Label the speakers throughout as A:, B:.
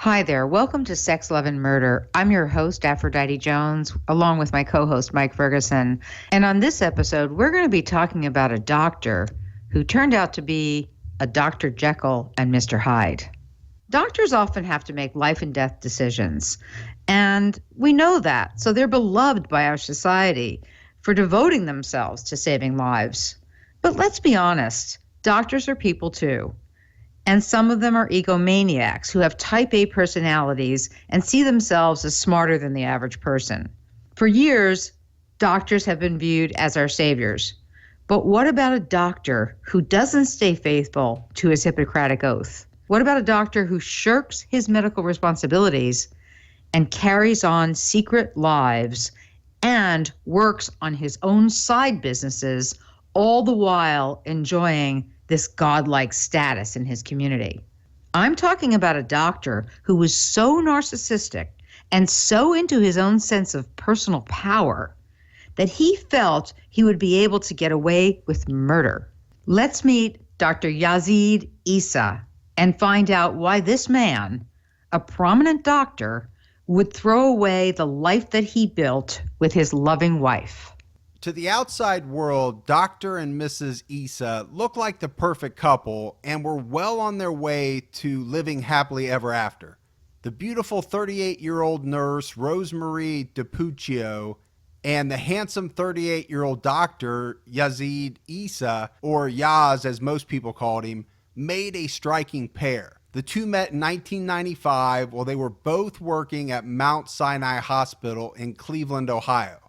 A: Hi there. Welcome to Sex, Love, and Murder. I'm your host, Aphrodite Jones, along with my co-host, Mike Ferguson. And on this episode, we're going to be talking about a doctor who turned out to be a Dr. Jekyll and Mr. Hyde. Doctors often have to make life and death decisions, and we know that. So they're beloved by our society for devoting themselves to saving lives. But let's be honest, doctors are people too. And some of them are egomaniacs who have type A personalities and see themselves as smarter than the average person. For years, doctors have been viewed as our saviors. But what about a doctor who doesn't stay faithful to his Hippocratic oath? What about a doctor who shirks his medical responsibilities and carries on secret lives and works on his own side businesses, all the while enjoying this godlike status in his community? I'm talking about a doctor who was so narcissistic and so into his own sense of personal power that he felt he would be able to get away with murder. Let's meet Dr. Yazeed Essa and find out why this man, a prominent doctor, would throw away the life that he built with his loving wife.
B: To the outside world, Dr. and Mrs. Essa look like the perfect couple and were well on their way to living happily ever after. The beautiful 38-year-old nurse, Rosemarie DiPuccio, and the handsome 38-year-old doctor, Yazeed Essa, or Yaz as most people called him, made a striking pair. The two met in 1995 while they were both working at Mount Sinai Hospital in Cleveland, Ohio.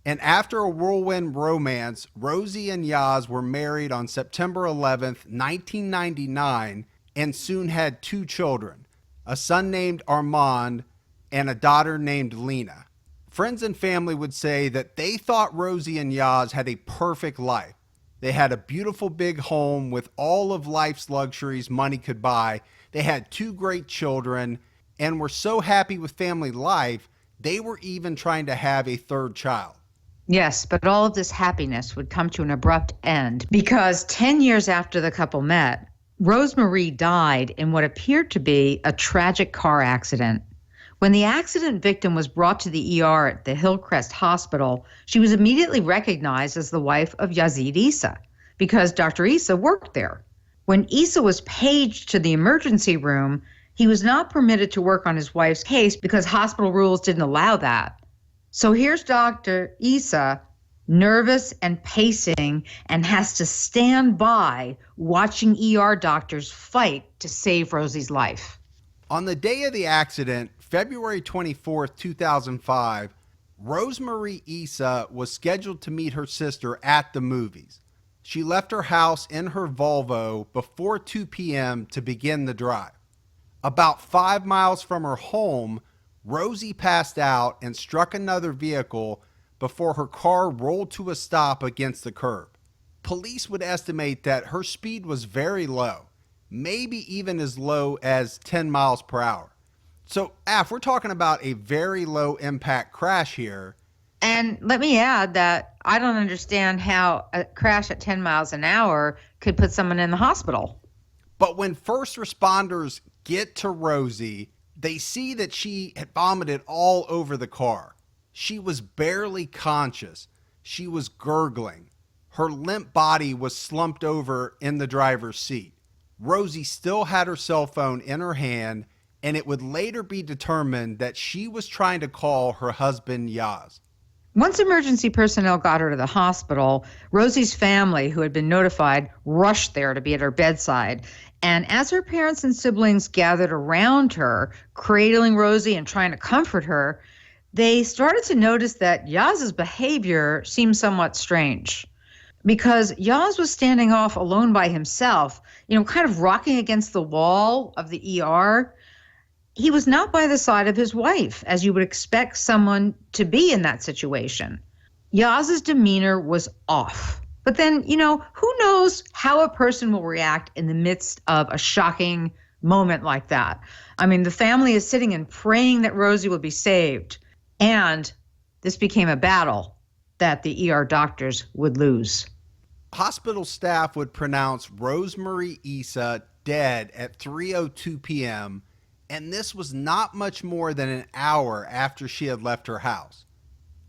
B: And after a whirlwind romance, Rosie and Yaz were married on September 11th, 1999, and soon had two children, a son named Armand and a daughter named Lena. Friends and family would say that they thought Rosie and Yaz had a perfect life. They had a beautiful big home with all of life's luxuries money could buy. They had two great children and were so happy with family life, they were even trying to have a third child.
A: Yes, but all of this happiness would come to an abrupt end because 10 years after the couple met, Rosemarie died in what appeared to be a tragic car accident. When the accident victim was brought to the ER at the Hillcrest Hospital, she was immediately recognized as the wife of Yazeed Essa because Dr. Essa worked there. When Essa was paged to the emergency room, he was not permitted to work on his wife's case because hospital rules didn't allow that. So here's Dr. Essa, nervous and pacing, and has to stand by watching ER doctors fight to save Rosie's life.
B: On the day of the accident, February 24th, 2005, Rosemarie Essa was scheduled to meet her sister at the movies. She left her house in her Volvo before 2 p.m. to begin the drive. About 5 miles from her home, Rosie passed out and struck another vehicle before her car rolled to a stop against the curb. Police would estimate that her speed was very low, maybe even as low as 10 miles per hour. So, we're talking about a very low impact crash here.
A: And let me add that I don't understand how a crash at 10 miles an hour could put someone in the hospital.
B: But when first responders get to Rosie, they see that she had vomited all over the car. She was barely conscious. She was gurgling. Her limp body was slumped over in the driver's seat. Rosie still had her cell phone in her hand, and it would later be determined that she was trying to call her husband Yaz.
A: Once emergency personnel got her to the hospital, Rosie's family, who had been notified, rushed there to be at her bedside. And as her parents and siblings gathered around her, cradling Rosie and trying to comfort her, they started to notice that Yaz's behavior seemed somewhat strange. Because Yaz was standing off alone by himself, kind of rocking against the wall of the ER. He was not by the side of his wife, as you would expect someone to be in that situation. Yaz's demeanor was off. But then, who knows how a person will react in the midst of a shocking moment like that. I mean, the family is sitting and praying that Rosie will be saved. And this became a battle that the ER doctors would lose.
B: Hospital staff would pronounce Rosemarie Essa dead at 3:02 p.m., and this was not much more than an hour after she had left her house.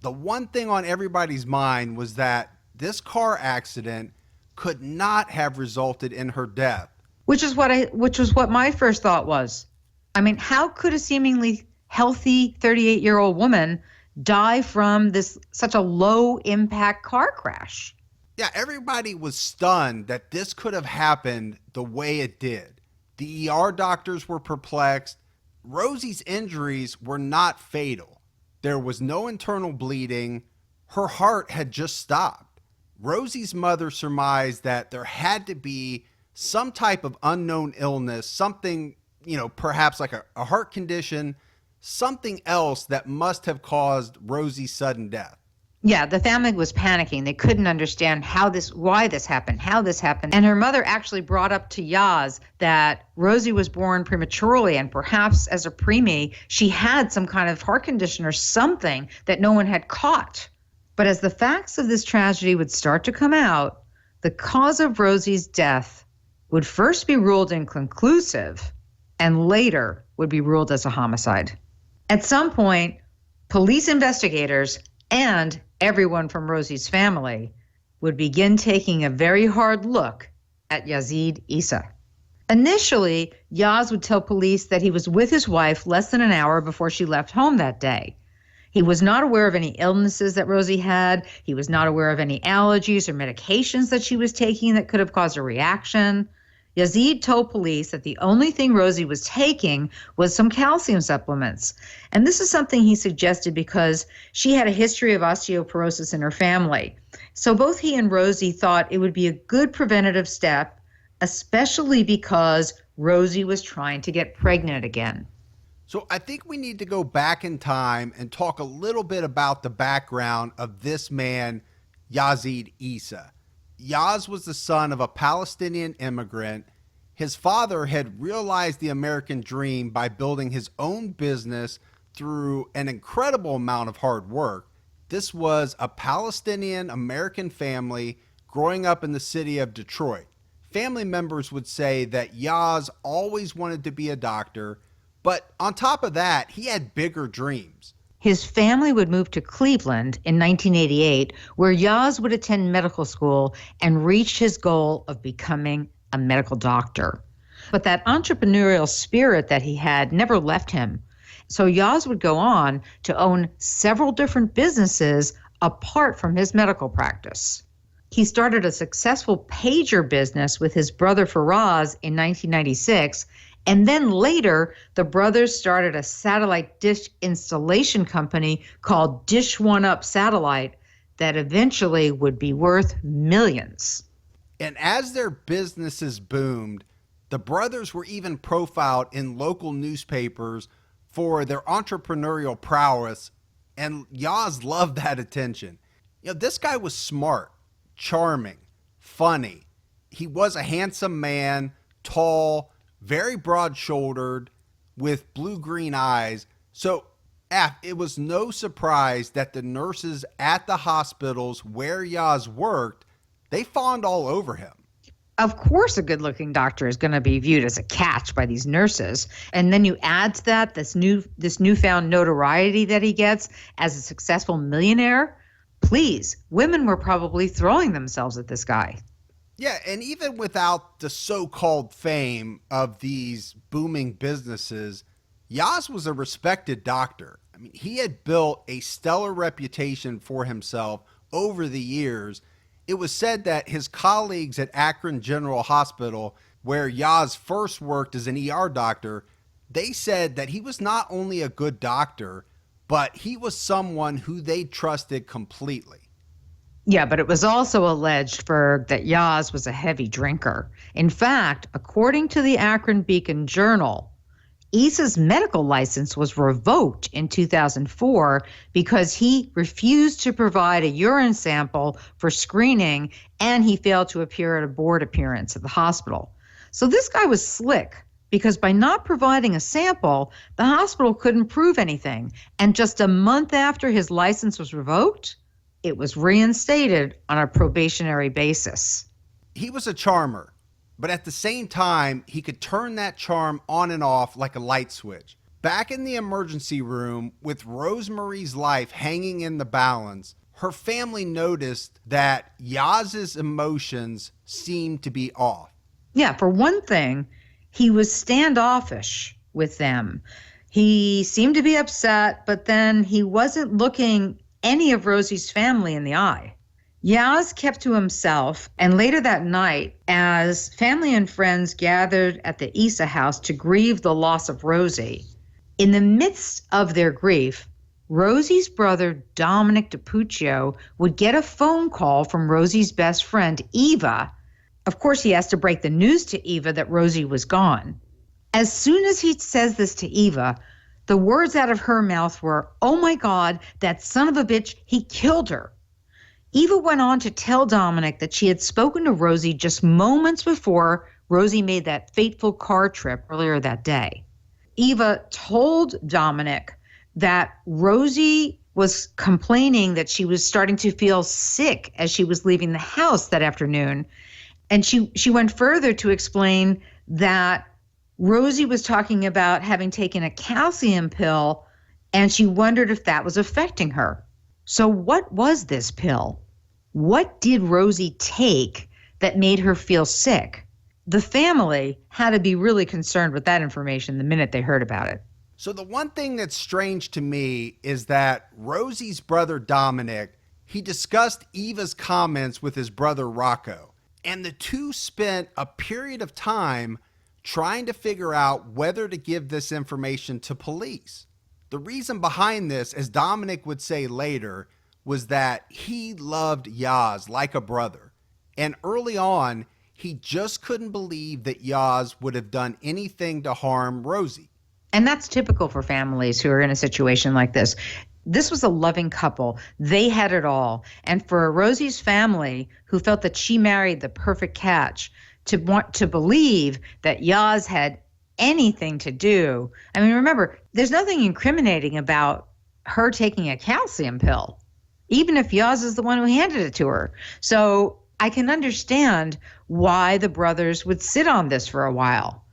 B: The one thing on everybody's mind was that this car accident could not have resulted in her death.
A: Which was what my first thought was. I mean, how could a seemingly healthy 38-year-old woman die from such a low impact car crash?
B: Yeah, everybody was stunned that this could have happened the way it did. The ER doctors were perplexed. Rosie's injuries were not fatal. There was no internal bleeding. Her heart had just stopped. Rosie's mother surmised that there had to be some type of unknown illness, something, perhaps like a heart condition, something else that must have caused Rosie's sudden death.
A: Yeah, the family was panicking. They couldn't understand why this happened, how this happened. And her mother actually brought up to Yaz that Rosie was born prematurely, and perhaps as a preemie, she had some kind of heart condition or something that no one had caught. But as the facts of this tragedy would start to come out, the cause of Rosie's death would first be ruled inconclusive and later would be ruled as a homicide. At some point, police investigators and everyone from Rosie's family would begin taking a very hard look at Yazeed Essa. Initially, Yaz would tell police that he was with his wife less than an hour before she left home that day. He was not aware of any illnesses that Rosie had. He was not aware of any allergies or medications that she was taking that could have caused a reaction. Yazeed told police that the only thing Rosie was taking was some calcium supplements. And this is something he suggested because she had a history of osteoporosis in her family. So both he and Rosie thought it would be a good preventative step, especially because Rosie was trying to get pregnant again.
B: So I think we need to go back in time and talk a little bit about the background of this man, Yazeed Essa. Yaz was the son of a Palestinian immigrant. His father had realized the American dream by building his own business through an incredible amount of hard work. This was a Palestinian American family growing up in the city of Detroit. Family members would say that Yaz always wanted to be a doctor, but on top of that, he had bigger dreams.
A: His family would move to Cleveland in 1988, where Yaz would attend medical school and reach his goal of becoming a medical doctor. But that entrepreneurial spirit that he had never left him. So Yaz would go on to own several different businesses apart from his medical practice. He started a successful pager business with his brother Faraz in 1996. And then later, the brothers started a satellite dish installation company called Dish One Up Satellite that eventually would be worth millions.
B: And as their businesses boomed, the brothers were even profiled in local newspapers for their entrepreneurial prowess, and Yaz loved that attention. This guy was smart, charming, funny. He was a handsome man, tall, very broad-shouldered, with blue-green eyes. So it was no surprise that the nurses at the hospitals where Yaz worked, they fawned all over him.
A: Of course, a good-looking doctor is going to be viewed as a catch by these nurses. And then you add to that this newfound notoriety that he gets as a successful millionaire. Please, women were probably throwing themselves at this guy.
B: Yeah, and even without the so-called fame of these booming businesses, Yaz was a respected doctor. I mean, he had built a stellar reputation for himself over the years. It was said that his colleagues at Akron General Hospital, where Yaz first worked as an ER doctor, they said that he was not only a good doctor, but he was someone who they trusted completely.
A: Yeah, but it was also alleged, Ferg, that Yaz was a heavy drinker. In fact, according to the Akron Beacon Journal, Issa's medical license was revoked in 2004 because he refused to provide a urine sample for screening and he failed to appear at a board appearance at the hospital. So this guy was slick because by not providing a sample, the hospital couldn't prove anything. And just a month after his license was revoked, it was reinstated on a probationary basis.
B: He was a charmer, but at the same time, he could turn that charm on and off like a light switch. Back in the emergency room, with Rosemarie's life hanging in the balance, her family noticed that Yaz's emotions seemed to be off.
A: Yeah, for one thing, he was standoffish with them. He seemed to be upset, but then he wasn't looking any of Rosie's family in the eye. Yaz kept to himself, and later that night, as family and friends gathered at the Essa house to grieve the loss of Rosie, in the midst of their grief, Rosie's brother, Dominic DiPuccio, would get a phone call from Rosie's best friend, Eva. Of course, he has to break the news to Eva that Rosie was gone. As soon as he says this to Eva, the words out of her mouth were, "Oh my God, that son of a bitch, he killed her." Eva went on to tell Dominic that she had spoken to Rosie just moments before Rosie made that fateful car trip earlier that day. Eva told Dominic that Rosie was complaining that she was starting to feel sick as she was leaving the house that afternoon. And she went further to explain that Rosie was talking about having taken a calcium pill, and she wondered if that was affecting her. So what was this pill? What did Rosie take that made her feel sick? The family had to be really concerned with that information the minute they heard about it.
B: So the one thing that's strange to me is that Rosie's brother Dominic, he discussed Eva's comments with his brother Rocco, and the two spent a period of time trying to figure out whether to give this information to police. The reason behind this, as Dominic would say later, was that he loved Yaz like a brother. And early on, he just couldn't believe that Yaz would have done anything to harm Rosie.
A: And that's typical for families who are in a situation like this. This was a loving couple. They had it all. And for Rosie's family, who felt that she married the perfect catch, to want to believe that Yaz had anything to do. I mean, remember, there's nothing incriminating about her taking a calcium pill, even if Yaz is the one who handed it to her. So I can understand why the brothers would sit on this for a while.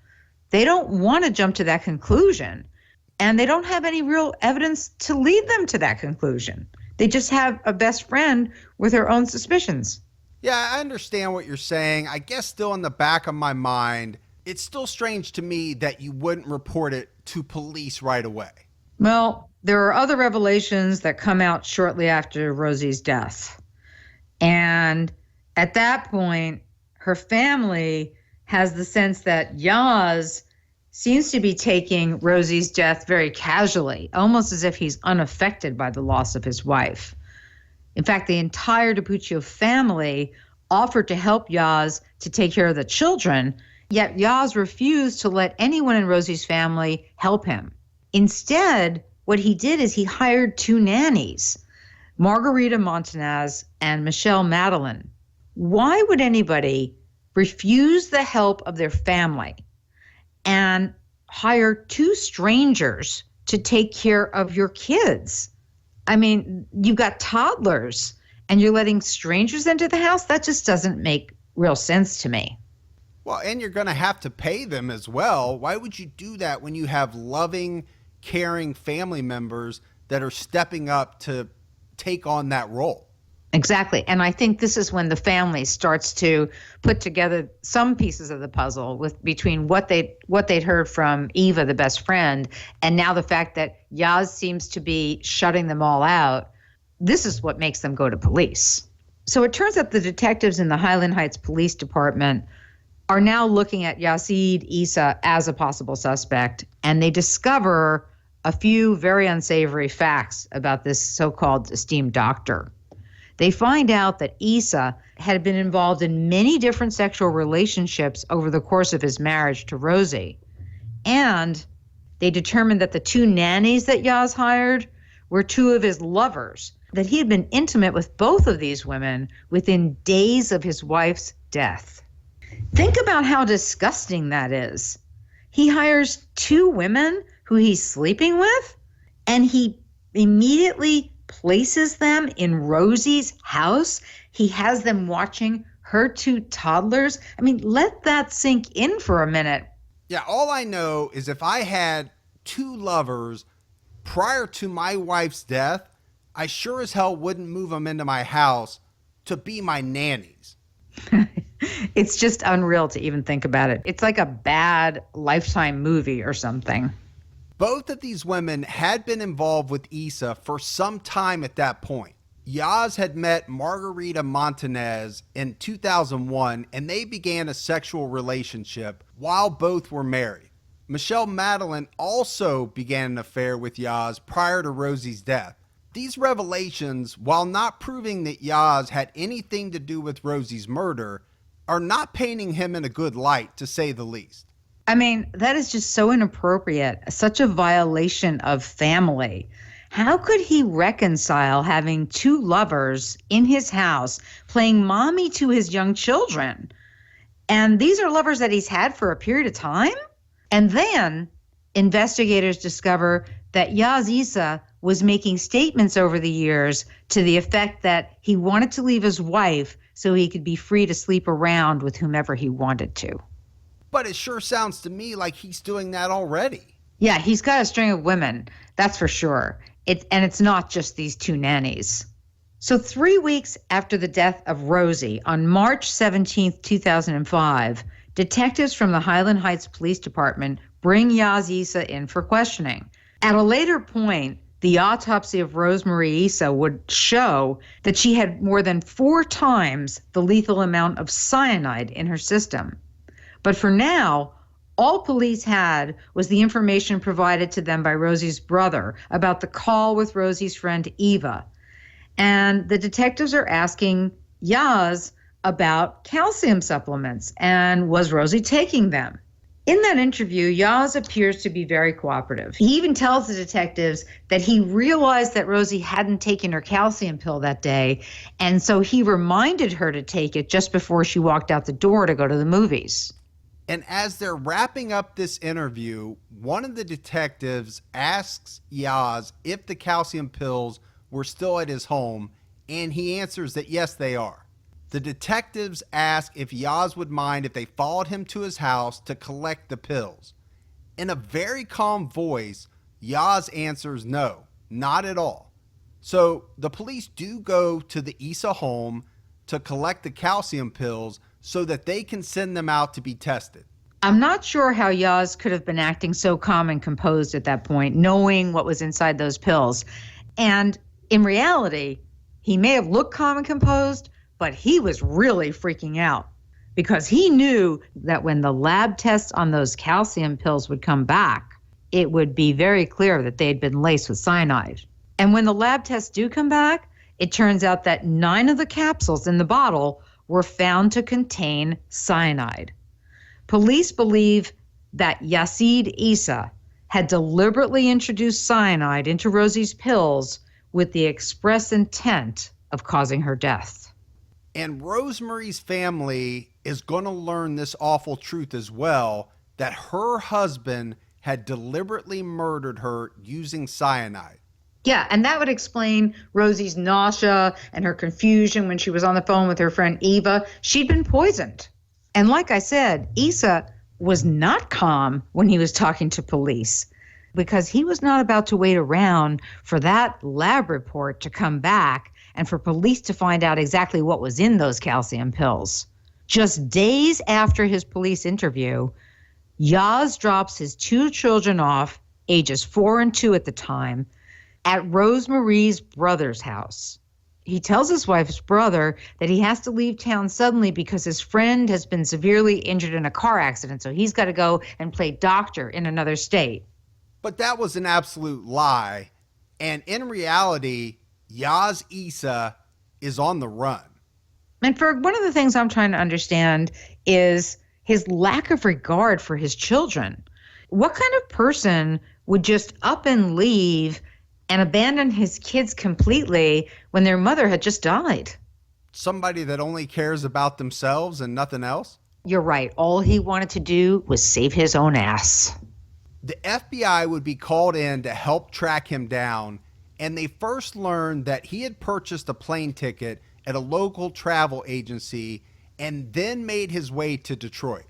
A: They don't want to jump to that conclusion, and they don't have any real evidence to lead them to that conclusion. They just have a best friend with her own suspicions.
B: Yeah, I understand what you're saying. I guess still in the back of my mind, it's still strange to me that you wouldn't report it to police right away.
A: Well, there are other revelations that come out shortly after Rosie's death. And at that point, her family has the sense that Yaz seems to be taking Rosie's death very casually, almost as if he's unaffected by the loss of his wife. In fact, the entire DiPuccio family offered to help Yaz to take care of the children, yet Yaz refused to let anyone in Rosie's family help him. Instead, what he did is he hired two nannies, Margarita Montanez and Michelle Madeline. Why would anybody refuse the help of their family and hire two strangers to take care of your kids? I mean, you've got toddlers and you're letting strangers into the house? That just doesn't make real sense to me.
B: Well, and you're going to have to pay them as well. Why would you do that when you have loving, caring family members that are stepping up to take on that role?
A: Exactly. And I think this is when the family starts to put together some pieces of the puzzle between what they'd heard from Eva, the best friend, and now the fact that Yaz seems to be shutting them all out. This is what makes them go to police. So it turns out the detectives in the Highland Heights Police Department are now looking at Yazeed Essa as a possible suspect, and they discover a few very unsavory facts about this so-called esteemed doctor. They find out that Essa had been involved in many different sexual relationships over the course of his marriage to Rosie. And they determined that the two nannies that Yaz hired were two of his lovers, that he had been intimate with both of these women within days of his wife's death. Think about how disgusting that is. He hires two women who he's sleeping with, and he immediately places them in Rosie's house. He has them watching her two toddlers? I mean, let that sink in for a minute.
B: Yeah, all I know is if I had two lovers prior to my wife's death, I sure as hell wouldn't move them into my house to be my nannies.
A: It's just unreal to even think about it. It's like a bad Lifetime movie or something.
B: Both of these women had been involved with Essa for some time at that point. Yaz had met Margarita Montanez in 2001, and they began a sexual relationship while both were married. Michelle Madeline also began an affair with Yaz prior to Rosie's death. These revelations, while not proving that Yaz had anything to do with Rosie's murder, are not painting him in a good light, to say the least.
A: I mean, that is just so inappropriate, such a violation of family. How could he reconcile having two lovers in his house playing mommy to his young children? And these are lovers that he's had for a period of time? And then investigators discover that Yazeed Essa was making statements over the years to the effect that he wanted to leave his wife so he could be free to sleep around with whomever he wanted to.
B: But it sure sounds to me like he's doing that already.
A: Yeah, he's got a string of women, that's for sure. And it's not just these two nannies. So 3 weeks after the death of Rosie, on March 17th, 2005, detectives from the Highland Heights Police Department bring Yazeed Essa in for questioning. At a later point, the autopsy of Rosemarie Essa would show that she had more than 4 times the lethal amount of cyanide in her system. But for now, all police had was the information provided to them by Rosie's brother about the call with Rosie's friend Eva. And the detectives are asking Yaz about calcium supplements and was Rosie taking them? In that interview, Yaz appears to be very cooperative. He even tells the detectives that he realized that Rosie hadn't taken her calcium pill that day, and so he reminded her to take it just before she walked out the door to go to the movies.
B: And as they're wrapping up this interview, one of the detectives asks Yaz if the calcium pills were still at his home, and he answers that yes, they are. The detectives ask if Yaz would mind if they followed him to his house to collect the pills. In a very calm voice, Yaz answers no, not at all. So the police do go to the Essa home to collect the calcium pills so that they can send them out to be tested.
A: I'm not sure how Yaz could have been acting so calm and composed at that point, knowing what was inside those pills. And in reality, he may have looked calm and composed, but he was really freaking out because he knew that when the lab tests on those calcium pills would come back, it would be very clear that they had been laced with cyanide. And when the lab tests do come back, it turns out that 9 of the capsules in the bottle were found to contain cyanide. Police believe that Yazeed Essa had deliberately introduced cyanide into Rosie's pills with the express intent of causing her death.
B: And Rosemarie's family is going to learn this awful truth as well, that her husband had deliberately murdered her using cyanide.
A: Yeah, and that would explain Rosie's nausea and her confusion when she was on the phone with her friend Eva. She'd been poisoned. And like I said, Essa was not calm when he was talking to police because he was not about to wait around for that lab report to come back and for police to find out exactly what was in those calcium pills. Just days after his police interview, Yaz drops his 2 children off, ages 4 and 2 at the time, at Rosemarie's brother's house. He tells his wife's brother that he has to leave town suddenly because his friend has been severely injured in a car accident, so he's got to go and play doctor in another state.
B: But that was an absolute lie. And in reality, Yazeed Essa is on the run.
A: And for one of the things I'm trying to understand is his lack of regard for his children. What kind of person would just up and leave and abandon his kids completely when their mother had just died?
B: Somebody that only cares about themselves and nothing else?
A: You're right. All he wanted to do was save his own ass.
B: The FBI would be called in to help track him down, and they first learned that he had purchased a plane ticket at a local travel agency and then made his way to Detroit.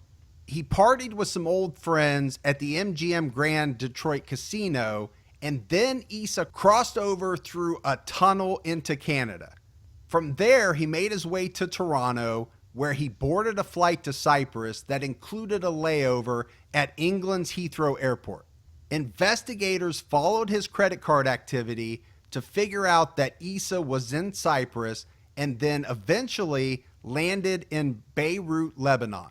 B: He partied with some old friends at the MGM Grand Detroit Casino, and then Essa crossed over through a tunnel into Canada. From there, he made his way to Toronto, where he boarded a flight to Cyprus that included a layover at England's Heathrow Airport. Investigators followed his credit card activity to figure out that Essa was in Cyprus and then eventually landed in Beirut, Lebanon.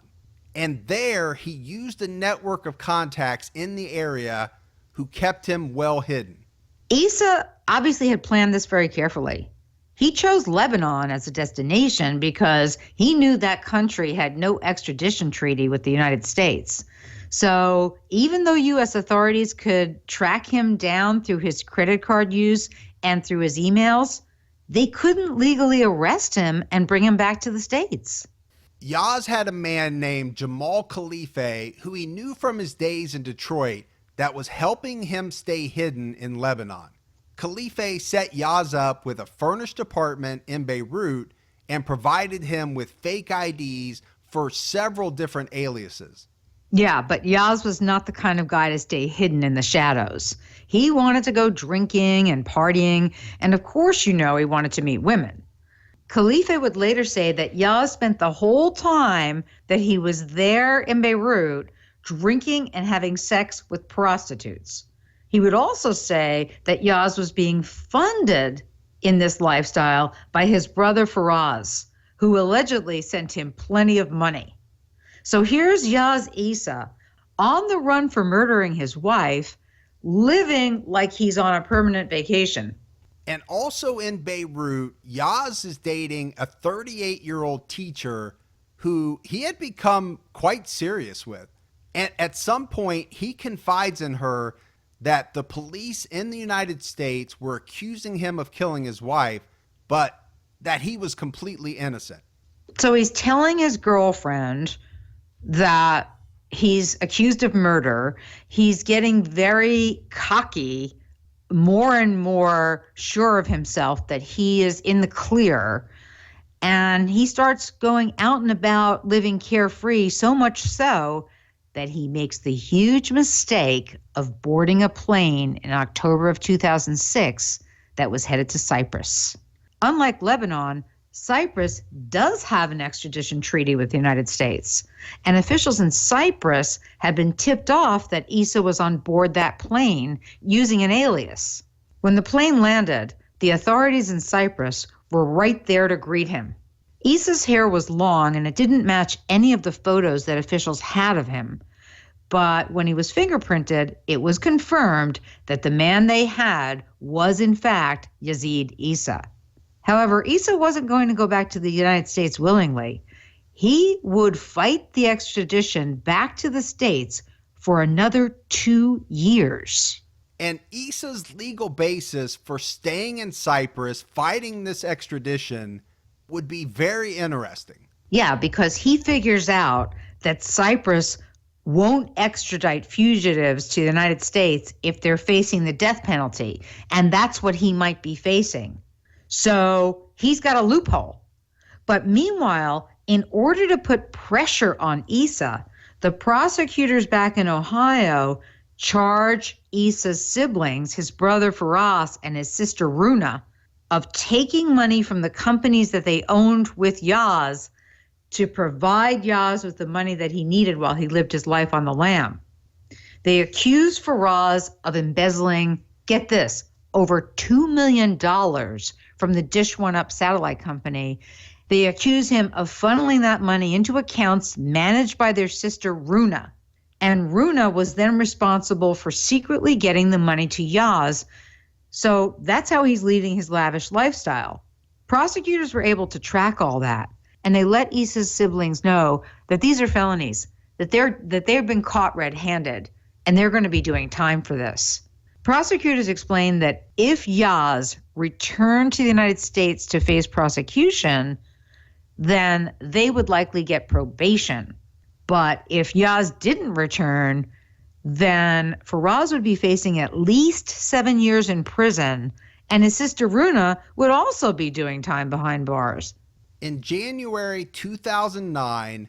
B: And there, he used a network of contacts in the area who kept him well hidden.
A: Essa obviously had planned this very carefully. He chose Lebanon as a destination because he knew that country had no extradition treaty with the United States. So even though U.S. authorities could track him down through his credit card use and through his emails, they couldn't legally arrest him and bring him back to the States.
B: Yaz had a man named Jamal Khalife who he knew from his days in Detroit that was helping him stay hidden in Lebanon. Khalife set Yaz up with a furnished apartment in Beirut and provided him with fake IDs for several different aliases.
A: Yeah, but Yaz was not the kind of guy to stay hidden in the shadows. He wanted to go drinking and partying, and of course, he wanted to meet women. Khalife would later say that Yaz spent the whole time that he was there in Beirut drinking and having sex with prostitutes. He would also say that Yaz was being funded in this lifestyle by his brother Faraz, who allegedly sent him plenty of money. So here's Yazeed Essa on the run for murdering his wife, living like he's on a permanent vacation.
B: And also in Beirut, Yaz is dating a 38-year-old teacher who he had become quite serious with. And at some point, he confides in her that the police in the United States were accusing him of killing his wife, but that he was completely innocent.
A: So he's telling his girlfriend that he's accused of murder. He's getting very cocky, more and more sure of himself that he is in the clear. And he starts going out and about living carefree, so much so that he makes the huge mistake of boarding a plane in October of 2006 that was headed to Cyprus. Unlike Lebanon, Cyprus does have an extradition treaty with the United States, and officials in Cyprus had been tipped off that Essa was on board that plane using an alias. When the plane landed, the authorities in Cyprus were right there to greet him. Issa's hair was long, and it didn't match any of the photos that officials had of him. But when he was fingerprinted, it was confirmed that the man they had was, in fact, Yazeed Essa. However, Essa wasn't going to go back to the United States willingly. He would fight the extradition back to the States for another 2 years.
B: And Issa's legal basis for staying in Cyprus, fighting this extradition, would be very interesting.
A: Yeah, because he figures out that Cyprus won't extradite fugitives to the United States if they're facing the death penalty. And that's what he might be facing. So he's got a loophole. But meanwhile, in order to put pressure on Essa, the prosecutors back in Ohio charge Issa's siblings, his brother Faraz and his sister Runa, of taking money from the companies that they owned with Yaz to provide Yaz with the money that he needed while he lived his life on the lam. They accuse Faraz of embezzling, get this, over $2 million from the Dish One Up satellite company. They accuse him of funneling that money into accounts managed by their sister Runa. And Runa was then responsible for secretly getting the money to Yaz. So that's how he's leading his lavish lifestyle. Prosecutors were able to track all that, and they let Issa's siblings know that these are felonies, that they've been caught red-handed, and they're going to be doing time for this. Prosecutors explained that if Yaz returned to the United States to face prosecution, then they would likely get probation. But if Yaz didn't return, then Faraz would be facing at least 7 years in prison, and his sister Runa would also be doing time behind bars.
B: In January 2009,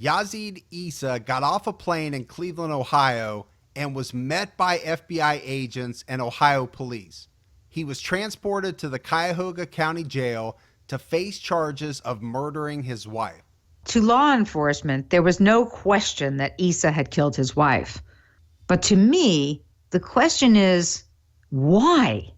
B: Yazeed Essa got off a plane in Cleveland, Ohio, and was met by FBI agents and Ohio police. He was transported to the Cuyahoga County Jail to face charges of murdering his wife.
A: To law enforcement, there was no question that Essa had killed his wife. But to me, the question is, why?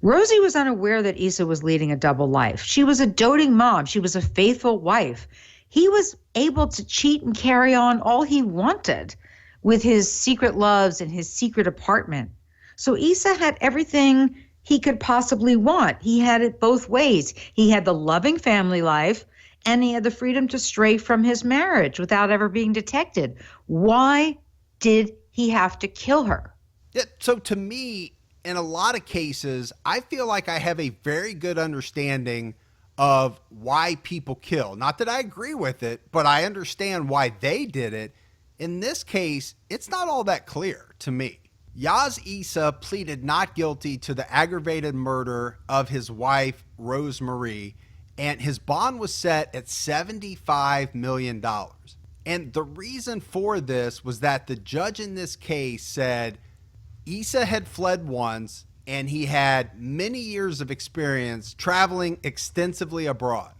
A: Rosie was unaware that Essa was leading a double life. She was a doting mom. She was a faithful wife. He was able to cheat and carry on all he wanted with his secret loves and his secret apartment. So Essa had everything he could possibly want. He had it both ways. He had the loving family life, and he had the freedom to stray from his marriage without ever being detected. Why did he have to kill her?
B: Yeah, so to me, in a lot of cases, I feel like I have a very good understanding of why people kill. Not that I agree with it, but I understand why they did it. In this case, it's not all that clear to me. Yazeed Essa pleaded not guilty to the aggravated murder of his wife, Rosemarie, and his bond was set at $75 million. And the reason for this was that the judge in this case said Essa had fled once, and he had many years of experience traveling extensively abroad.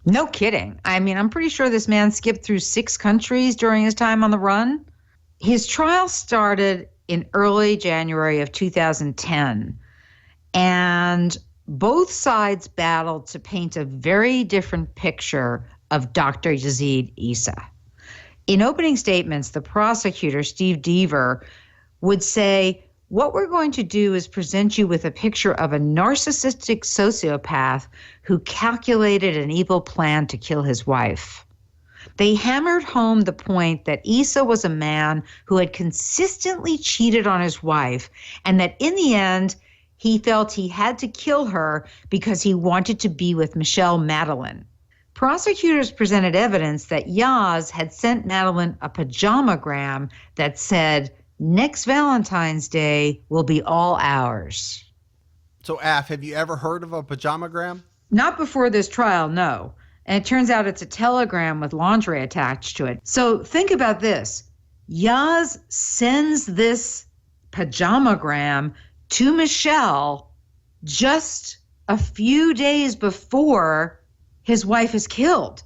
A: No kidding. I mean, I'm pretty sure this man skipped through 6 countries during his time on the run. His trial started in early January of 2010, and both sides battled to paint a very different picture of Dr. Yazeed Essa. In opening statements, the prosecutor, Steve Deaver, would say, what we're going to do is present you with a picture of a narcissistic sociopath who calculated an evil plan to kill his wife. They hammered home the point that Essa was a man who had consistently cheated on his wife, and that in the end, he felt he had to kill her because he wanted to be with Michelle Madeline. Prosecutors presented evidence that Yaz had sent Madeline a pajamagram that said, "Next Valentine's Day will be all ours."
B: So, Af, have you ever heard of a pajamagram?
A: Not before this trial, no. And it turns out it's a telegram with lingerie attached to it. So think about this. Yaz sends this pajamagram to Michelle just a few days before his wife is killed,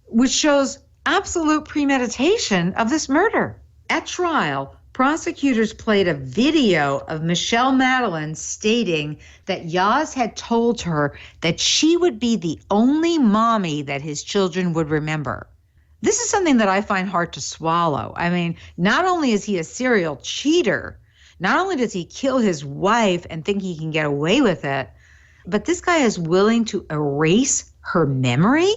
A: which shows absolute premeditation of this murder. At trial, prosecutors played a video of Michelle Madeline stating that Yaz had told her that she would be the only mommy that his children would remember. This is something that I find hard to swallow. I mean, not only is he a serial cheater, not only does he kill his wife and think he can get away with it, but this guy is willing to erase her memory.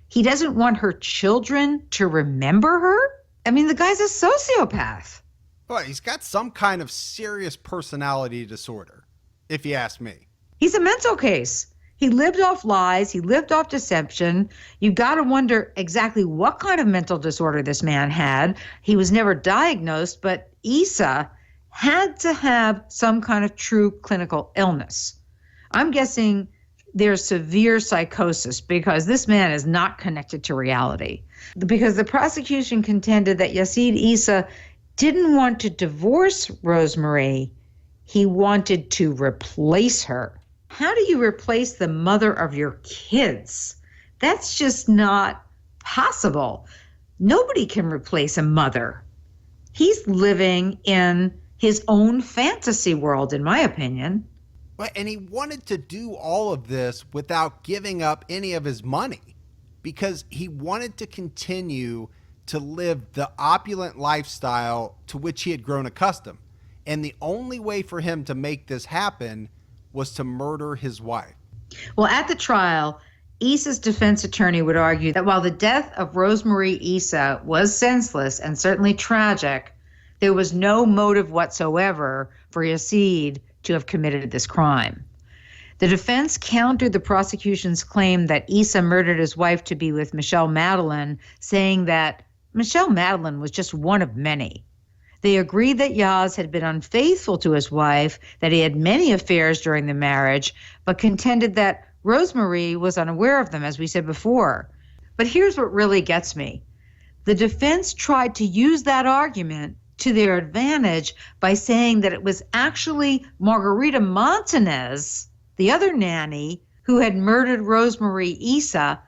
A: He doesn't want her children to remember her. I mean, the guy's a sociopath.
B: Well, he's got some kind of serious personality disorder, if you ask me.
A: He's a mental case. He lived off lies. He lived off deception. You got to wonder exactly what kind of mental disorder this man had. He was never diagnosed, but Essa had to have some kind of true clinical illness. I'm guessing there's severe psychosis because this man is not connected to reality. Because the prosecution contended that Yazeed Essa didn't want to divorce Rosemarie. He wanted to replace her. How do you replace the mother of your kids? That's just not possible. Nobody can replace a mother. He's living in his own fantasy world, in my opinion.
B: And he wanted to do all of this without giving up any of his money because he wanted to continue to live the opulent lifestyle to which he had grown accustomed. And the only way for him to make this happen was to murder his wife.
A: Well, at the trial, Issa's defense attorney would argue that while the death of Rosemarie Essa was senseless and certainly tragic, there was no motive whatsoever for Yazeed to have committed this crime. The defense countered the prosecution's claim that Essa murdered his wife to be with Michelle Madeline, saying that Michelle Madeline was just one of many. They agreed that Yaz had been unfaithful to his wife, that he had many affairs during the marriage, but contended that Rosemarie was unaware of them, as we said before. But here's what really gets me. The defense tried to use that argument to their advantage by saying that it was actually Margarita Montanez, the other nanny, who had murdered Rosemarie Essa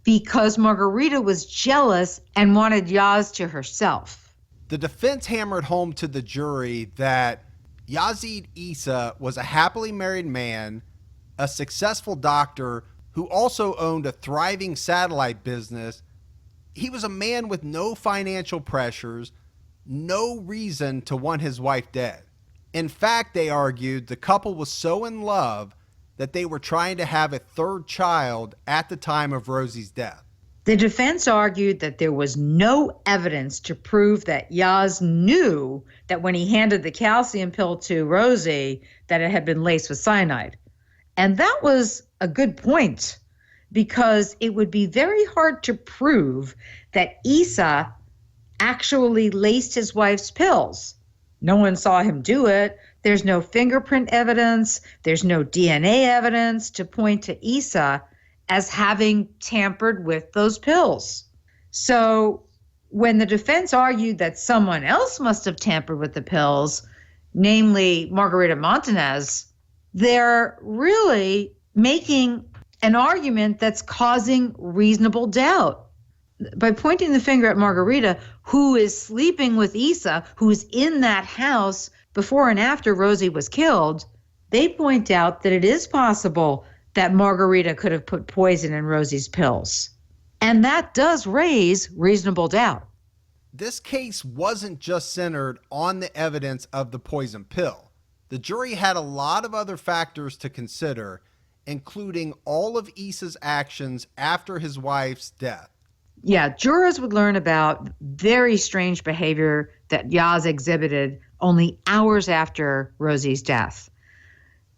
A: because Margarita was jealous and wanted Yaz to herself.
B: The defense hammered home to the jury that Yazeed Essa was a happily married man, a successful doctor who also owned a thriving satellite business. He was a man with no financial pressures, no reason to want his wife dead. In fact, they argued the couple was so in love that they were trying to have a third child at the time of Rosie's death.
A: The defense argued that there was no evidence to prove that Yaz knew that when he handed the calcium pill to Rosie that it had been laced with cyanide. And that was a good point, because it would be very hard to prove that Essa actually laced his wife's pills. No one saw him do it. There's no fingerprint evidence. There's no DNA evidence to point to Essa as having tampered with those pills. So when the defense argued that someone else must have tampered with the pills, namely Margarita Montanez, they're really making an argument that's causing reasonable doubt. By pointing the finger at Margarita, who is sleeping with Essa, who's in that house before and after Rosie was killed, they point out that it is possible that Margarita could have put poison in Rosie's pills. And that does raise reasonable doubt.
B: This case wasn't just centered on the evidence of the poison pill. The jury had a lot of other factors to consider, including all of Issa's actions after his wife's death.
A: Yeah, jurors would learn about very strange behavior that Yaz exhibited only hours after Rosie's death.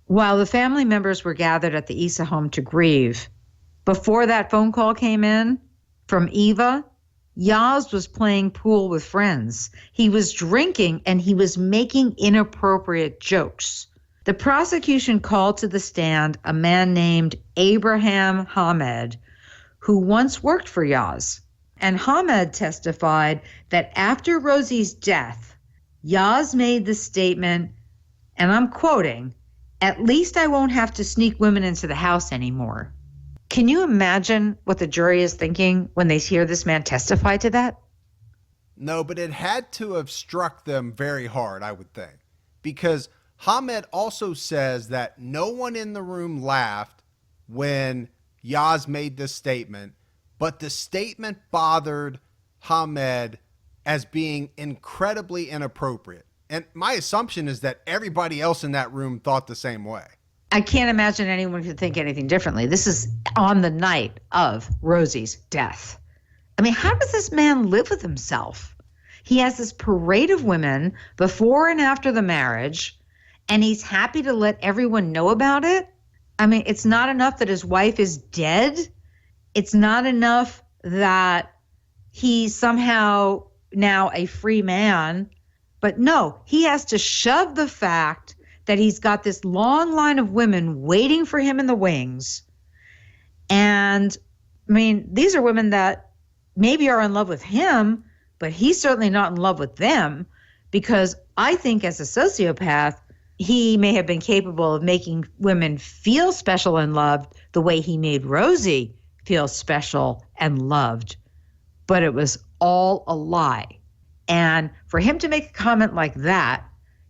A: While the family members were gathered at the Essa home to grieve, before that phone call came in from Eva, Yaz was playing pool with friends. He was drinking and he was making inappropriate jokes. The prosecution called to the stand a man named Abraham Hamed, who once worked for Yaz. And Hamed testified that after Rosie's death, Yaz made the statement, and I'm quoting, "At least I won't have to sneak women into the house anymore." Can you imagine what the jury is thinking when they hear this man testify to that?
B: No, but it had to have struck them very hard, I would think, because Hamed also says that no one in the room laughed when Yaz made this statement, but the statement bothered Hamed as being incredibly inappropriate. And my assumption is that everybody else in that room thought the same way.
A: I can't imagine anyone could think anything differently. This is on the night of Rosie's death. I mean, how does this man live with himself? He has this parade of women before and after the marriage, and he's happy to let everyone know about it. I mean, it's not enough that his wife is dead. It's not enough that he's somehow now a free man. But no, he has to shove the fact that he's got this long line of women waiting for him in the wings. And I mean, these are women that maybe are in love with him, but he's certainly not in love with them, because I think as a sociopath, he may have been capable of making women feel special and loved the way he made Rosie feel special and loved. But it was all a lie. And for him to make a comment like that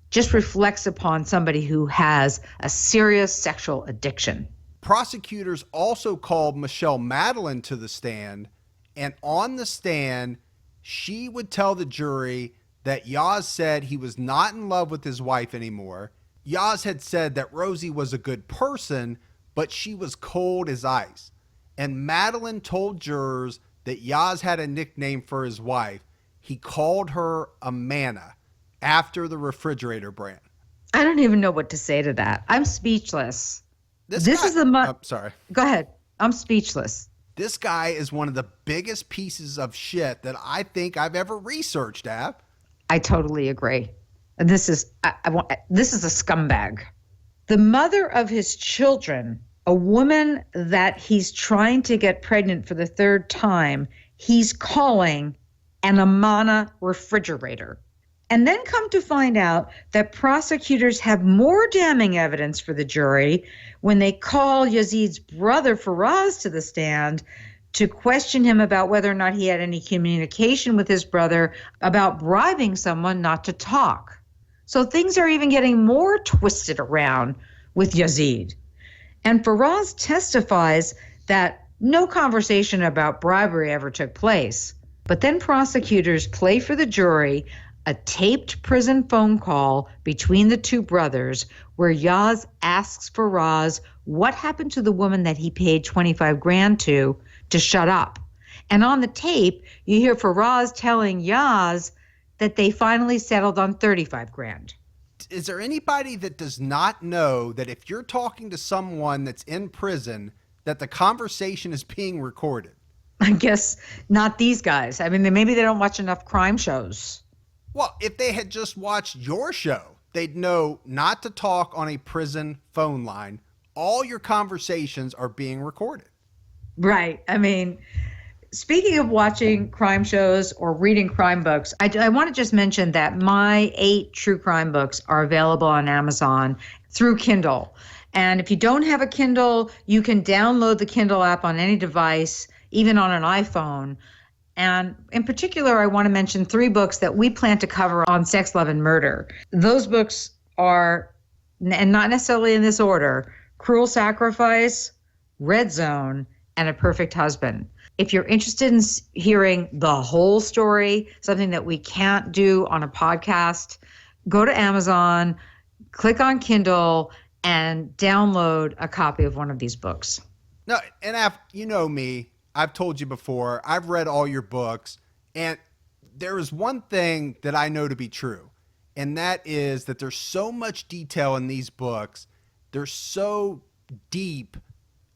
A: just reflects upon somebody who has a serious sexual addiction.
B: Prosecutors also called Michelle Madeline to the stand, and on the stand, she would tell the jury that Yaz said he was not in love with his wife anymore. Yaz had said that Rosie was a good person, but she was cold as ice. And Madeline told jurors that Yaz had a nickname for his wife. He called her Amana, after the refrigerator brand.
A: I don't even know what to say to that. I'm speechless.
B: Sorry.
A: Go ahead. I'm speechless.
B: This guy is one of the biggest pieces of shit that I think I've ever researched, Ab.
A: I totally agree. This is a scumbag. The mother of his children A woman that he's trying to get pregnant for the third time, he's calling an Amana refrigerator. And then come to find out that prosecutors have more damning evidence for the jury when they call Yazeed's brother Faraz to the stand to question him about whether or not he had any communication with his brother about bribing someone not to talk. So things are even getting more twisted around with Yazeed. And Faraz testifies that no conversation about bribery ever took place. But then prosecutors play for the jury a taped prison phone call between the two brothers where Yaz asks Faraz what happened to the woman that he paid 25 grand to shut up. And on the tape, you hear Faraz telling Yaz that they finally settled on 35 grand.
B: Is there anybody that does not know that if you're talking to someone that's in prison, that the conversation is being recorded?
A: I guess not these guys. I mean, maybe they don't watch enough crime shows.
B: Well, if they had just watched your show, they'd know not to talk on a prison phone line. All your conversations are being recorded.
A: Right. I mean, speaking of watching crime shows or reading crime books, I want to just mention that my 8 true crime books are available on Amazon through Kindle. And if you don't have a Kindle, you can download the Kindle app on any device, even on an iPhone. And in particular, I want to mention 3 books that we plan to cover on sex, love, and murder. Those books are, and not necessarily in this order, Cruel Sacrifice, Red Zone, and A Perfect Husband. If you're interested in hearing the whole story, something that we can't do on a podcast, go to Amazon, click on Kindle, and download a copy of one of these books.
B: No, and you know me. I've told you before, I've read all your books, and there is one thing that I know to be true, and that is that there's so much detail in these books. They're so deep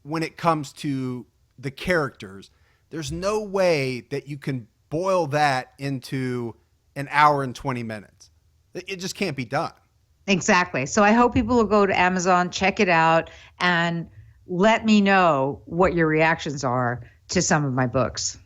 B: when it comes to the characters. There's no way that you can boil that into an hour and 20 minutes. It just can't be done.
A: Exactly. So I hope people will go to Amazon, check it out, and let me know what your reactions are to some of my books.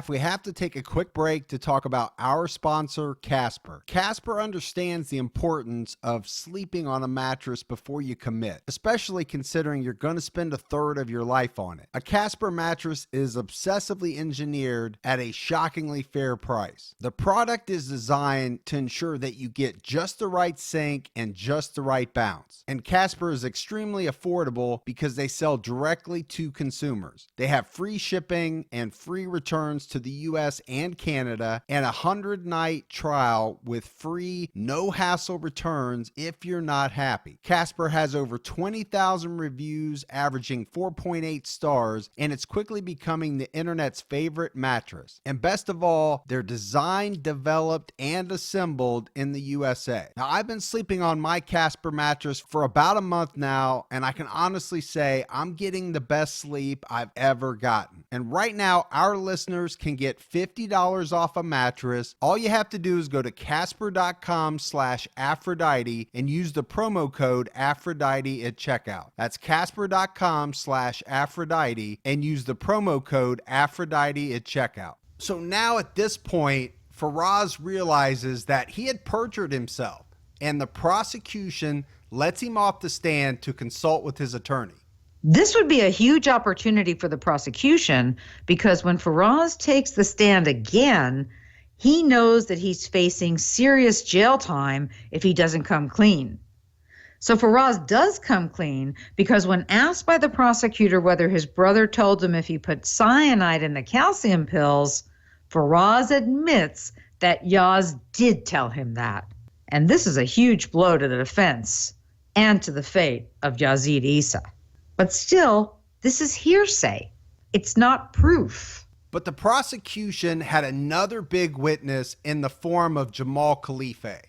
B: We have to take a quick break to talk about our sponsor, Casper. Casper understands the importance of sleeping on a mattress before you commit, especially considering you're going to spend a third of your life on it. A Casper mattress is obsessively engineered at a shockingly fair price. The product is designed to ensure that you get just the right sink and just the right bounce. And Casper is extremely affordable because they sell directly to consumers. They have free shipping and free returns to the US and Canada, and a 100-night trial with free, no-hassle returns if you're not happy. Casper has over 20,000 reviews, averaging 4.8 stars, and it's quickly becoming the internet's favorite mattress. And best of all, they're designed, developed, and assembled in the USA. Now, I've been sleeping on my Casper mattress for about a month now, and I can honestly say I'm getting the best sleep I've ever gotten. And right now, our listeners can get $50 off a mattress. All you have to do is go to casper.com/Aphrodite and use the promo code Aphrodite at checkout. That's casper.com/Aphrodite and use the promo code Aphrodite at checkout. So now at this point, Faraz realizes that he had perjured himself, and the prosecution lets him off the stand to consult with his attorney.
A: This would be a huge opportunity for the prosecution because when Faraz takes the stand again, he knows that he's facing serious jail time if he doesn't come clean. So Faraz does come clean because when asked by the prosecutor whether his brother told him if he put cyanide in the calcium pills, Faraz admits that Yaz did tell him that. And this is a huge blow to the defense and to the fate of Yazeed Essa. But still, this is hearsay. It's not proof.
B: But the prosecution had another big witness in the form of Jamal Khalife.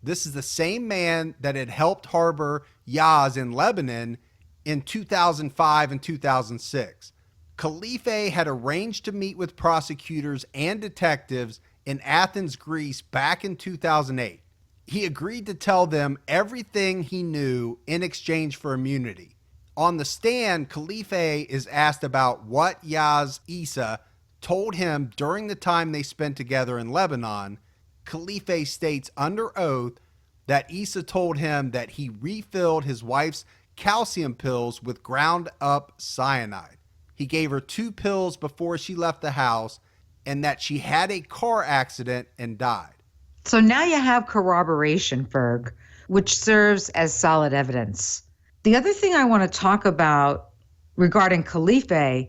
B: This is the same man that had helped harbor Yaz in Lebanon in 2005 and 2006. Khalife had arranged to meet with prosecutors and detectives in Athens, Greece back in 2008. He agreed to tell them everything he knew in exchange for immunity. On the stand, Khalife is asked about what Yazeed Essa told him during the time they spent together in Lebanon. Khalife states under oath that Essa told him that he refilled his wife's calcium pills with ground up cyanide. He gave her 2 pills before she left the house, and that she had a car accident and died.
A: So now you have corroboration, Ferg, which serves as solid evidence. The other thing I want to talk about regarding Khalife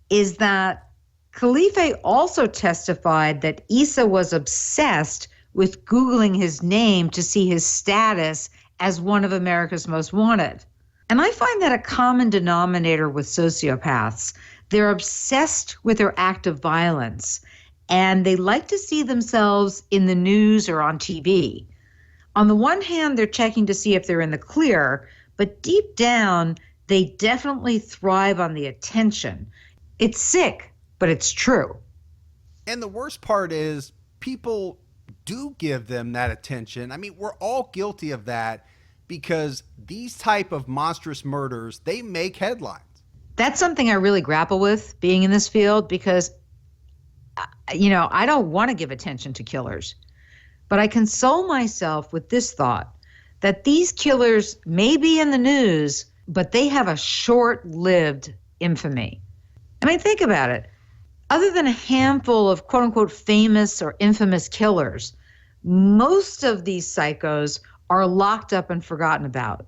A: is that Khalife also testified that Essa was obsessed with Googling his name to see his status as one of America's most wanted. And I find that a common denominator with sociopaths. They're obsessed with their act of violence, and they like to see themselves in the news or on TV. On the one hand, they're checking to see if they're in the clear, but deep down, they definitely thrive on the attention. It's sick, but it's true.
B: And the worst part is people do give them that attention. I mean, we're all guilty of that because these type of monstrous murders, they make headlines.
A: That's something I really grapple with being in this field because, I don't want to give attention to killers. But I console myself with this thought that these killers may be in the news, but they have a short-lived infamy. I mean, think about it. Other than a handful of quote-unquote famous or infamous killers, most of these psychos are locked up and forgotten about.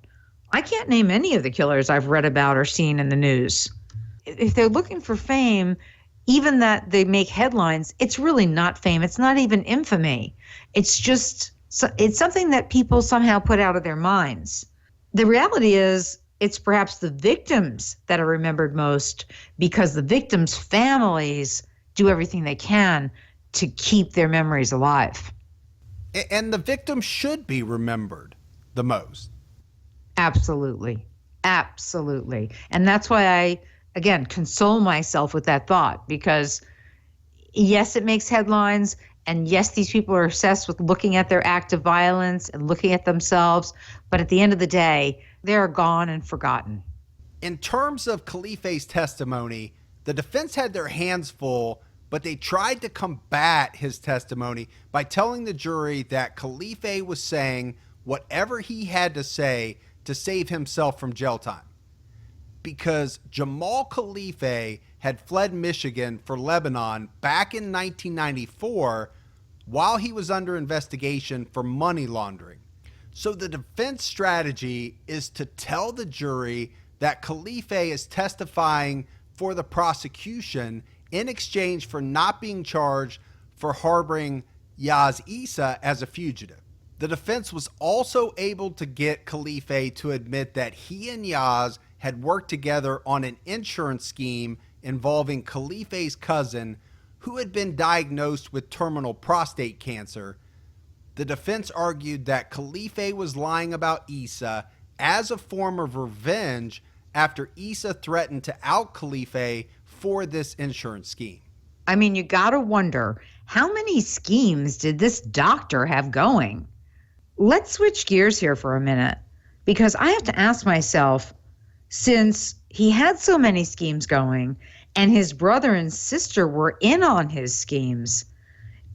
A: I can't name any of the killers I've read about or seen in the news. If they're looking for fame, even that they make headlines, it's really not fame. It's not even infamy. It's something that people somehow put out of their minds. The reality is it's perhaps the victims that are remembered most because the victims' families do everything they can to keep their memories alive.
B: And the victim should be remembered the most.
A: Absolutely. Absolutely. And that's why I, again, console myself with that thought because, yes, it makes headlines. And yes, these people are obsessed with looking at their act of violence and looking at themselves. But at the end of the day, they're gone and forgotten.
B: In terms of Khalife's testimony, the defense had their hands full, but they tried to combat his testimony by telling the jury that Khalife was saying whatever he had to say to save himself from jail time. Because Jamal Khalife had fled Michigan for Lebanon back in 1994 while he was under investigation for money laundering. So the defense strategy is to tell the jury that Khalife is testifying for the prosecution in exchange for not being charged for harboring Yazeed Essa as a fugitive. The defense was also able to get Khalife to admit that he and Yaz had worked together on an insurance scheme involving Khalife's cousin, who had been diagnosed with terminal prostate cancer. The defense argued that Khalife was lying about Essa as a form of revenge after Essa threatened to out Khalife for this insurance scheme.
A: I mean, you gotta wonder, how many schemes did this doctor have going? Let's switch gears here for a minute, because I have to ask myself, since he had so many schemes going and his brother and sister were in on his schemes,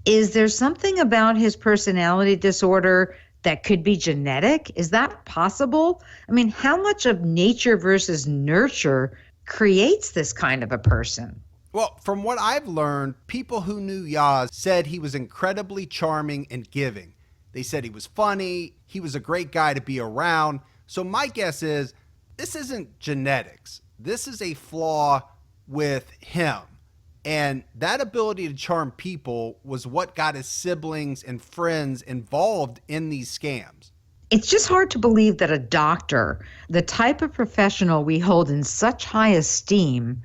A: is there something about his personality disorder that could be genetic? Is that possible? I mean, how much of nature versus nurture creates this kind of a person?
B: Well, from what I've learned, people who knew Yaz said he was incredibly charming and giving. They said he was funny, he was a great guy to be around. So my guess is this isn't genetics. This is a flaw with him. And that ability to charm people was what got his siblings and friends involved in these scams.
A: It's just hard to believe that a doctor, the type of professional we hold in such high esteem,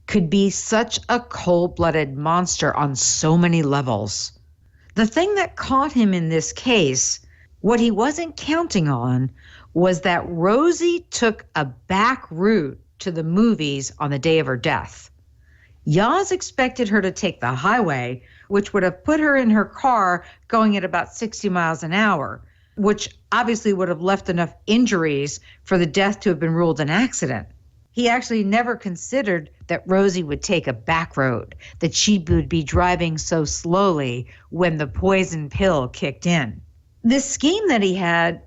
A: could be such a cold-blooded monster on so many levels. The thing that caught him in this case, what he wasn't counting on, was that Rosie took a back route to the movies on the day of her death. Yaz expected her to take the highway, which would have put her in her car going at about 60 miles an hour, which obviously would have left enough injuries for the death to have been ruled an accident. He actually never considered that Rosie would take a back road, that she would be driving so slowly when the poison pill kicked in. This scheme that he had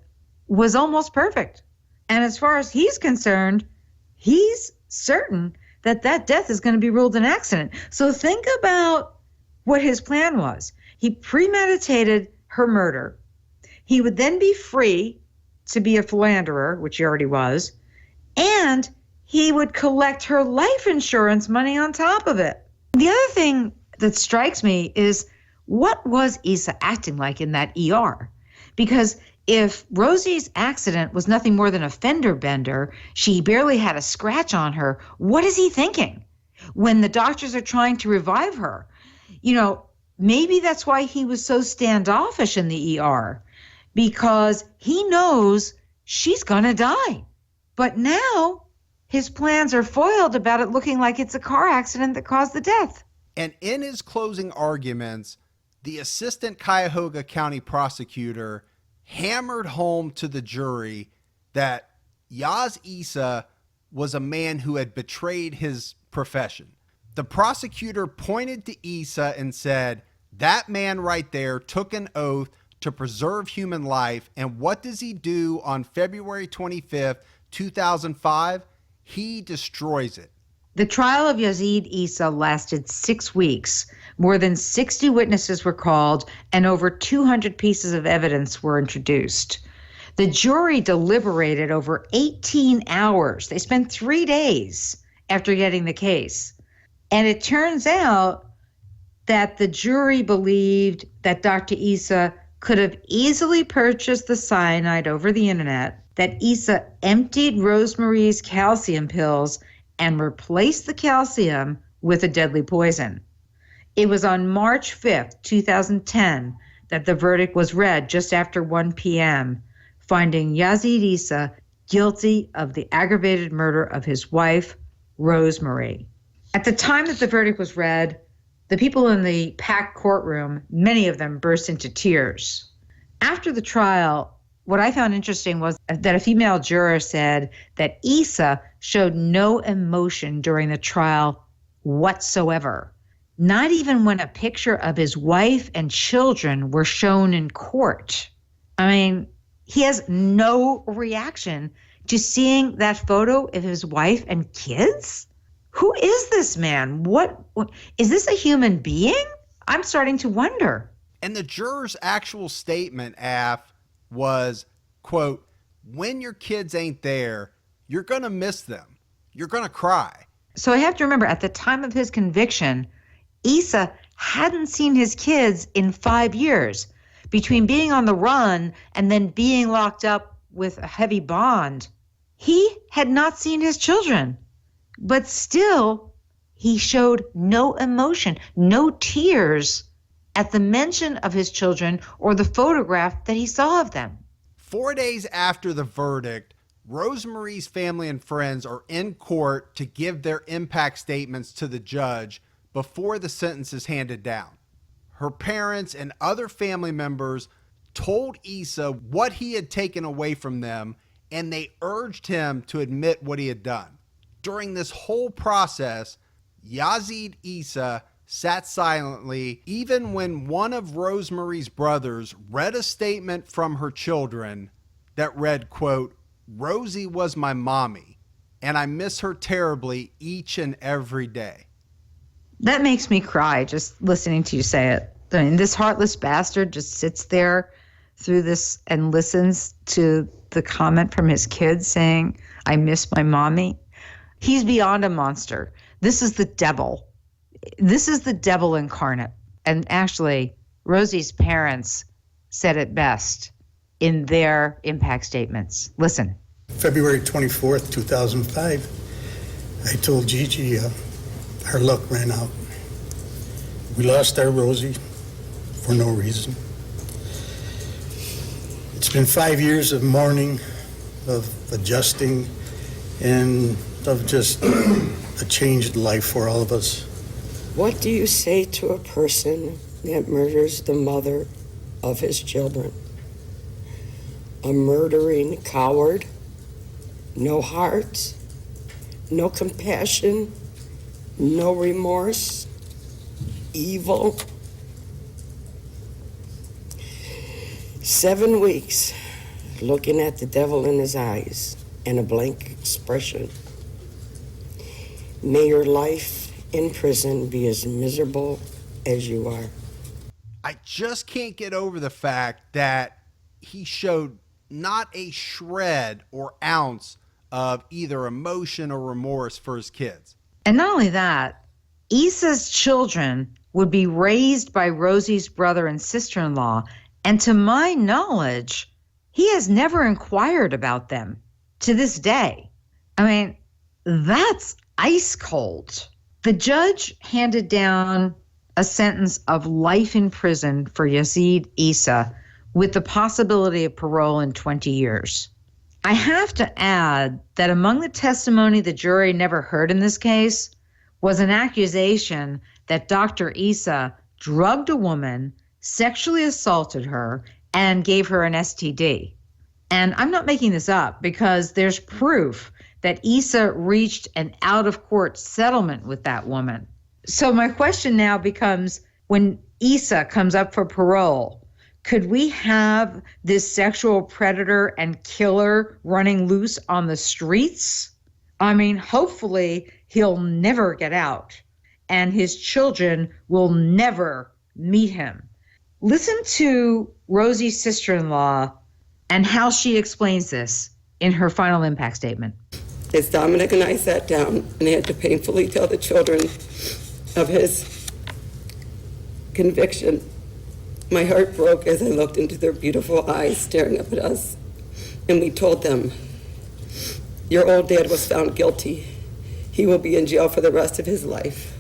A: was almost perfect. And as far as he's concerned, he's certain that that death is going to be ruled an accident. So think about what his plan was. He premeditated her murder. He would then be free to be a philanderer, which he already was, and he would collect her life insurance money on top of it. The other thing that strikes me is, what was Essa acting like in that ER? Because if Rosie's accident was nothing more than a fender bender, she barely had a scratch on her, what is he thinking when the doctors are trying to revive her? You know, maybe that's why he was so standoffish in the ER, because he knows she's going to die. But now his plans are foiled about it looking like it's a car accident that caused the death.
B: And in his closing arguments, the assistant Cuyahoga County prosecutor hammered home to the jury that Yazeed Essa was a man who had betrayed his profession. The prosecutor pointed to Essa and said, that man right there took an oath to preserve human life. And what does he do on February 25th, 2005? He destroys it.
A: The trial of Yazeed Essa lasted 6 weeks. More than 60 witnesses were called, and over 200 pieces of evidence were introduced. The jury deliberated over 18 hours. They spent 3 days after getting the case. And it turns out that the jury believed that Dr. Essa could have easily purchased the cyanide over the internet, that Essa emptied Rosemarie's calcium pills and replaced the calcium with a deadly poison. It was on March 5th, 2010, that the verdict was read just after 1 p.m., finding Yazeed Essa guilty of the aggravated murder of his wife, Rosemarie. At the time that the verdict was read, the people in the packed courtroom, many of them burst into tears. After the trial, what I found interesting was that a female juror said that Essa showed no emotion during the trial whatsoever, not even when a picture of his wife and children were shown in court. I mean, he has no reaction to seeing that photo of his wife and kids? Who is this man? What is this, a human being? I'm starting to wonder.
B: And the juror's actual statement, Af, was, quote, when your kids ain't there, you're going to miss them. You're going to cry.
A: So I have to remember, at the time of his conviction, Essa hadn't seen his kids in 5 years. Between being on the run and then being locked up with a heavy bond, he had not seen his children. But still, he showed no emotion, no tears at the mention of his children or the photograph that he saw of them.
B: 4 days after the verdict, Rosemarie's family and friends are in court to give their impact statements to the judge before the sentence is handed down. Her parents and other family members told Essa what he had taken away from them, and they urged him to admit what he had done. During this whole process, Yazeed Essa sat silently, even when one of Rosemarie's brothers read a statement from her children that read, quote, Rosie was my mommy, and I miss her terribly each and every day.
A: That makes me cry just listening to you say it. I mean, this heartless bastard just sits there through this and listens to the comment from his kids saying, I miss my mommy. He's beyond a monster. This is the devil. This is the devil incarnate. And actually, Rosie's parents said it best in their impact statements. Listen.
C: February 24th, 2005, I told Gigi our luck ran out. We lost our Rosie for no reason. It's been 5 years of mourning, of adjusting, and of just a changed life for all of us.
D: What do you say to a person that murders the mother of his children? A murdering coward? No heart? No compassion, no remorse, evil. 7 weeks looking at the devil in his eyes and a blank expression. May your life in prison be as miserable as you are.
B: I just can't get over the fact that he showed not a shred or ounce of either emotion or remorse for his kids.
A: And not only that, Issa's children would be raised by Rosie's brother and sister-in-law, and to my knowledge, he has never inquired about them to this day. I mean, that's ice cold. The judge handed down a sentence of life in prison for Yazeed Essa with the possibility of parole in 20 years. I have to add that among the testimony the jury never heard in this case was an accusation that Dr. Essa drugged a woman, sexually assaulted her, and gave her an STD. And I'm not making this up because there's proof that Essa reached an out-of-court settlement with that woman. So my question now becomes, when Essa comes up for parole, could we have this sexual predator and killer running loose on the streets? I mean, hopefully he'll never get out and his children will never meet him. Listen to Rosie's sister-in-law and how she explains this in her final impact statement.
D: As Dominic and I sat down and had to painfully tell the children of his conviction, my heart broke as I looked into their beautiful eyes staring up at us. And we told them, your old dad was found guilty. He will be in jail for the rest of his life.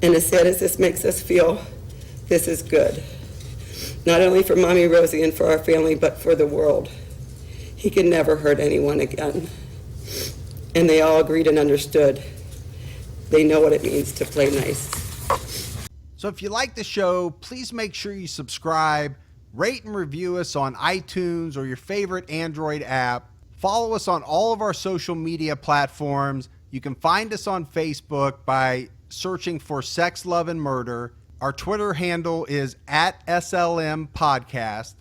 D: And as sad as this makes us feel, this is good. Not only for Mommy Rosie and for our family, but for the world. He can never hurt anyone again. And they all agreed and understood. They know what it means to play nice.
B: So if you like the show, please make sure you subscribe, rate and review us on iTunes or your favorite Android app. Follow us on all of our social media platforms. You can find us on Facebook by searching for Sex, Love, and Murder. Our Twitter handle is @SLM Podcast.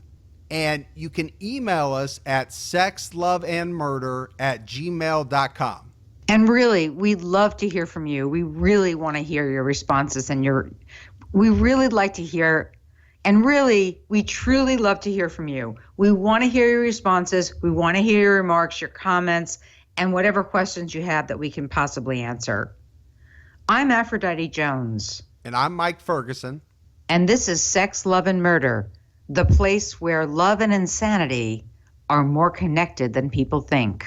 B: And you can email us at sexloveandmurder@gmail.com.
A: And really, we'd love to hear from you. We really want to hear your responses we really like to hear, and really, we truly love to hear from you. We want to hear your responses. We want to hear your remarks, your comments, and whatever questions you have that we can possibly answer. I'm Aphrodite Jones.
B: And I'm Mike Ferguson.
A: And this is Sex, Love, and Murder, the place where love and insanity are more connected than people think.